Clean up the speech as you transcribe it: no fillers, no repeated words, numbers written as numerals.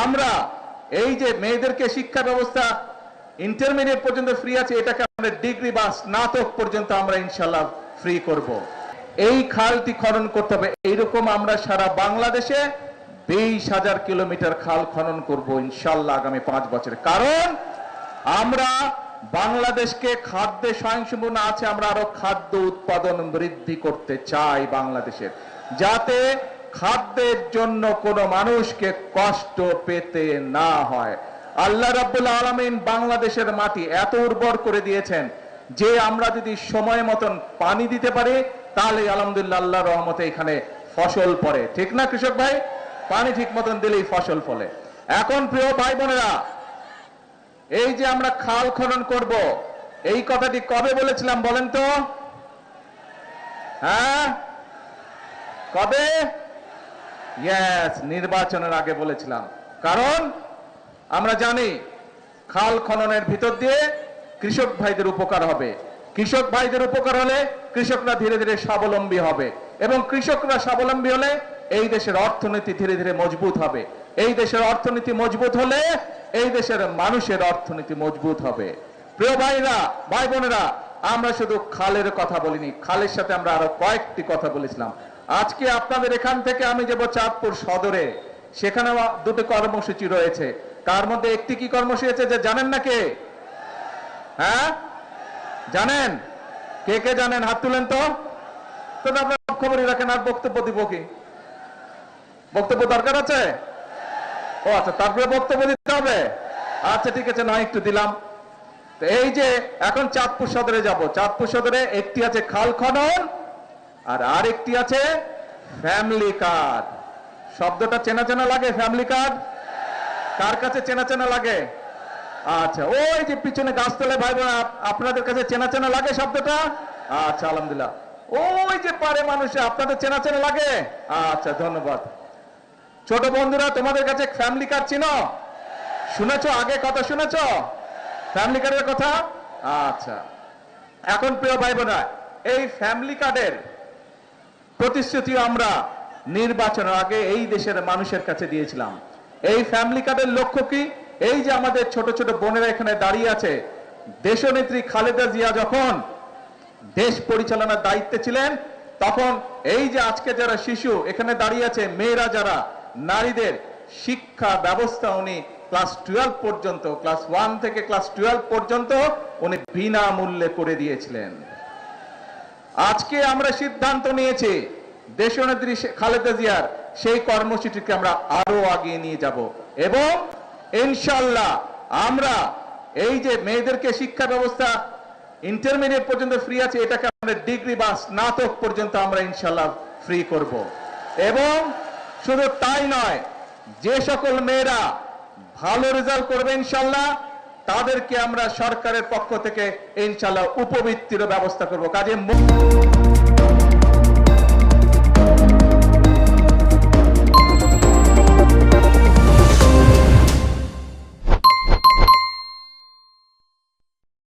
আমরা এই যে মেয়েদেরকে শিক্ষা ব্যবস্থা ইন্টারমিডিয়েট পর্যন্ত ফ্রি আছে, এটাকে আমরা ডিগ্রি বা স্নাতক পর্যন্ত আমরা ইনশাল্লাহ ফ্রি করব। এই খালটি খনন করতে হবে। এইরকম আমরা সারা বাংলাদেশে 20,000 কিলোমিটার খাল খনন করব ইনশাল্লাহ আগামী 5 বছরে। কারণ আমরা বাংলাদেশকে খাদ্যে স্বয়ংসম্পূর্ণ আছে, আমরা আরো খাদ্য উৎপাদন বৃদ্ধি করতে চাই বাংলাদেশের, যাতে খাদ্যের জন্য কোনো মানুষকে কষ্ট পেতে না হয়। আল্লাহ রাব্বুল আলামিন বাংলাদেশের মাটি এত উর্বর করে দিয়েছেন যে আমরা যদি সময় মতন পানি দিতে পারি তাহলে আলহামদুলিল্লাহ আল্লাহর রহমতে এখানে ফসল পড়ে। ঠিক না কৃষক ভাই? পানি ঠিক মতন দিলেই ফসল ফলে। এখন প্রিয় ভাই বোনেরা, এই যে আমরা খাল খনন করব, এই কথাটি কবে বলেছিলাম বলেন তো? হ্যাঁ, কবে? ইয়েস, নির্বাচনের আগে বলেছিলাম। কারণ আমরা জানি খাল খননের ভিতর দিয়ে কৃষক ভাইদের উপকার হবে। কৃষক ভাইদের উপকার হলে কৃষকরা ধীরে ধীরে স্বাবলম্বী হবে, এবং কৃষকরা স্বাবলম্বী হলে এই দেশের অর্থনীতি ধীরে ধীরে মজবুত হবে। এই দেশের অর্থনীতি মজবুত হলে এই দেশের মানুষের অর্থনীতি মজবুত হবে। প্রিয় ভাইরা, ভাই বোনেরা, আমরা শুধু খালের কথা বলিনি, খালের সাথে আমরা আরো কয়েকটি কথা বলেছিলাম। আজকে আপনাদের এখান থেকে আমি যাব চাঁদপুর সদরে, সেখানে দুটো কর্মসূচি রয়েছে। তার মধ্যে একটি কি কর্মসূচি আছে যে জানেন না কে? হ্যাঁ, জানেন? কে কে জানেন? হাত তুলেন তো। আপনার খবরই রাখেন, আর বক্তব্য দিব কি? বক্তব্য দরকার আছে? ও আচ্ছা, তারপরে বক্তব্য দিতে হবে। আচ্ছা ঠিক আছে, নয় একটু দিলাম। তো এই যে এখন চাঁদপুর সদরে যাব, চাঁদপুর সদরে একটি আছে খাল খনন আর আরেকটি আছে ফ্যামিলি কার্ড। শব্দটা চেনা চেনা লাগে? ফ্যামিলি কার্ড কার কাছে চেনা চেনা লাগে? আচ্ছা, ওই যে পিছনে গাছতলে ভাই বোন, আপনাদের কাছে চেনা চেনা লাগে শব্দটা? আচ্ছা আলহামদুলিল্লাহ। ওই যে পারে মানুষে আপনাদের চেনা চেনা লাগে? আচ্ছা ধন্যবাদ। ছোট বন্ধুরা, তোমাদের কাছে ফ্যামিলি কার্ড চিনো? শুনেছো? আগে কথা শুনেছো ফ্যামিলি কার্ডের কথা? আচ্ছা, এখন প্রিয় ভাই বোনেরা, এই ফ্যামিলি কার্ডের প্রতিশ্রুতি আমরা নির্বাচনের আগে এই দেশের মানুষের কাছে দিয়েছিলাম। এই ফ্যামিলি কার্ডের লক্ষ্য কি? এই যে আমাদের ছোট ছোট বোনেরা এখানে দাঁড়িয়ে আছে, দেশনেত্রী খালেদা জিয়া যখন দেশ পরিচালনার দায়িত্বে ছিলেন, তখন এই যে আজকে যারা শিশু এখানে দাঁড়িয়ে আছে, মেয়েরা যারা, নারীদের শিক্ষা ব্যবস্থা উনি ক্লাস 12 পর্যন্ত, ক্লাস 1 থেকে ক্লাস 12 পর্যন্ত উনি বিনামূল্যে করে দিয়েছিলেন। আজকে আমরা সিদ্ধান্ত নিয়েছি দেশনেত্রী খালেদা জিয়ার সেই কর্মসূচিকে আমরা আরো আগিয়ে নিয়ে যাব, এবং ইনশাআল্লাহ আমরা এই যে মেয়েদেরকে শিক্ষা ব্যবস্থা ইন্টারমিডিয়েট পর্যন্ত ফ্রি আছে, এটাকে আমরা ডিগ্রি বা স্নাতক পর্যন্ত আমরা ইনশাআল্লাহ ফ্রি করব। এবং শুধু তাই নয়, যে সকল মেয়েরা ভালো রেজাল্ট করবে ইনশাআল্লাহ তাদেরকে আমরা সরকারের পক্ষ থেকে ইনশাআল্লাহ উপবৃত্তির ব্যবস্থা করব। কাজে